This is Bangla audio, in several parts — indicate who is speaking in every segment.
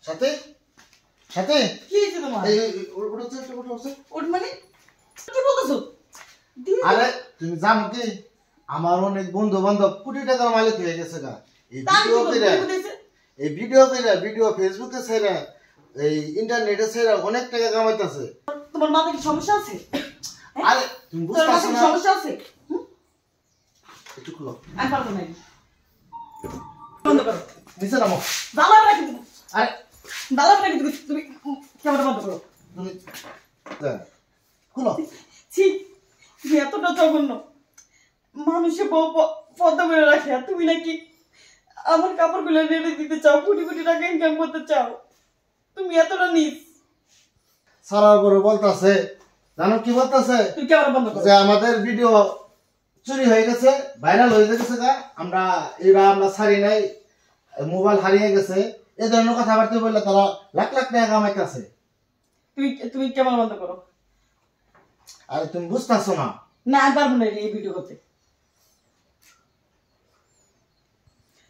Speaker 1: সাথে সাথে
Speaker 2: কি হইছে তোমার?
Speaker 1: এই ওটা
Speaker 2: ওট মানে কি বলতেছো?
Speaker 1: আরে তুমি জানো কি আমার অনেক বন্ধু বান্ধব কোটি টাকার মালিক হয়ে গেছে গা এই ভিডিও ফেসবুকে ছেড়ে এই ইন্টারনেটে ছেড়ে অনেক টাকা কামাইতেছে।
Speaker 2: তোমার মাথায় কি সমস্যা আছে?
Speaker 1: আরে তুমি বুঝতাছ না
Speaker 2: সমস্যা আছে?
Speaker 1: একটু খুলো।
Speaker 2: আমি পারবো না। বন্ধ করো।
Speaker 1: নিচে নামো।
Speaker 2: দালাল রাখি তুমি।
Speaker 1: আরে
Speaker 2: দালাল রাখি তুমি ক্যামেরা বন্ধ করো।
Speaker 1: তুমি খুলো।
Speaker 2: ছি, তুমি এতটা জঘন্য। মানুষে বউ পর্দা করে রাখে আর তুমি নাকি আমার কাপড়গুলো নেড়ে দিতে চাও, কোটি কোটি টাকা ইনকাম করতে চাও। তুমি এতটা নিস।
Speaker 1: সারার পরে বলতাছে জানো কি বলতাছে
Speaker 2: তুই ক্যামেরা বন্ধ কর।
Speaker 1: যে আমাদের ভিডিও চুরি হয়ে গেছে, ভাইরাল হয়ে গেছে গা, আমরা ছাড়ি নাই, মোবাইল হারিয়ে গেছে, এই ধরনের কথাবার্তা বললে তারা লাখ লাখ টাকা কামাইতেছে।
Speaker 2: তুমি ক্যামেরা বন্ধ করো।
Speaker 1: আরে তুমি বুঝতেছো না।
Speaker 2: না আমি পারবো না এই ভিডিও করতে।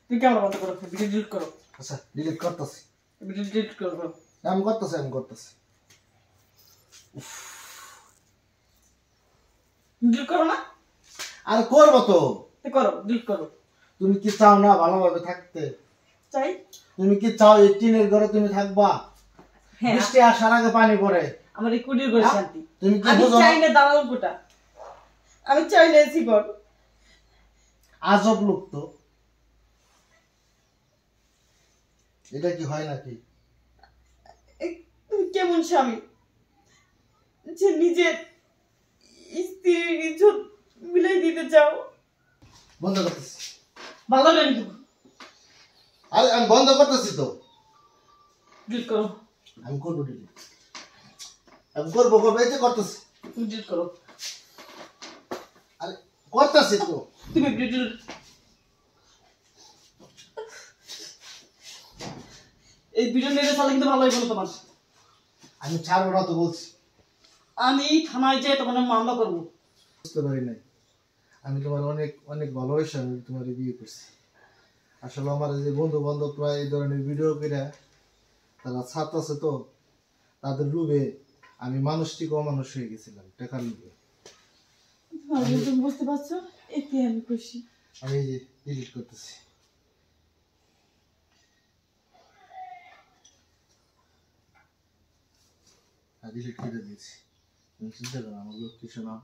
Speaker 2: তুমি ক্যামেরা বন্ধ করো, ভিডিও ডিলিট করো।
Speaker 1: আচ্ছা ডিলিট করতেছি।
Speaker 2: ভিডিও ডিলিট করো।
Speaker 1: আমি করতেছি।
Speaker 2: ডিলিট করো না?
Speaker 1: আরে করবো তো।
Speaker 2: করো, ডিলিট করো।
Speaker 1: তুমি কি চাও না ভালোভাবে থাকতে?
Speaker 2: চাই।
Speaker 1: তুমি কি চাও এই টিনের ঘরে তুমি থাকবা?
Speaker 2: হ্যাঁ।
Speaker 1: বৃষ্টি আসার আগে পানি পড়ে।
Speaker 2: আমার এই কুটির ঘরে শান্তি।
Speaker 1: তুমি কি
Speaker 2: আমি
Speaker 1: বুঝো
Speaker 2: চাই না দালাল কোটা। আমি চাই না এসি ঘর।
Speaker 1: আজব লোক তো। এটা কি হয় নাকি?
Speaker 2: তুমি কেমন স্বামী যে নিজের স্ত্রীর ইজ্জত মিলাই দিতে চাও?
Speaker 1: বন্ধ করতেছি।
Speaker 2: ভালো লাগে না।
Speaker 1: আরে আমি বন্ধ করতেছি তো।
Speaker 2: ডিলিট করো।
Speaker 1: আমি করবো ডিলিট। আমি করবো এই যে করতেছি।
Speaker 2: তুমি ডিলিট করো।
Speaker 1: আরে করতেছি তো।
Speaker 2: তুমি ডিলিট। এই ভিডিও নিয়ে চালে কিন্তু ভালো হইব তোমার।
Speaker 1: আমি ছাড়বো না তো বলছি।
Speaker 2: আমি থানায় যেয়ে তোমার মামলা করবো।
Speaker 1: বুঝতে পারি নাই আমি তোমার অনেক অনেক ভালোবাসি, আমি তোমার বিয়ে করছি। আসলে আমার যে বন্ধু বান্ধব প্রায় এই ধরনের ভিডিও করে তারা ছাত্র আছে তো, তাদের লোভে আমি মানুষটি অমানুষ হয়ে গেছিলাম, টাকার লোভে।
Speaker 2: তুমি বুঝতে পারছো? এতে আমি খুশি।
Speaker 1: আমি এই যে ডিলিট করতেছি। ডিলিট করে দিয়েছি। তুমি চিন্তা করো আমার লোক কিছু না।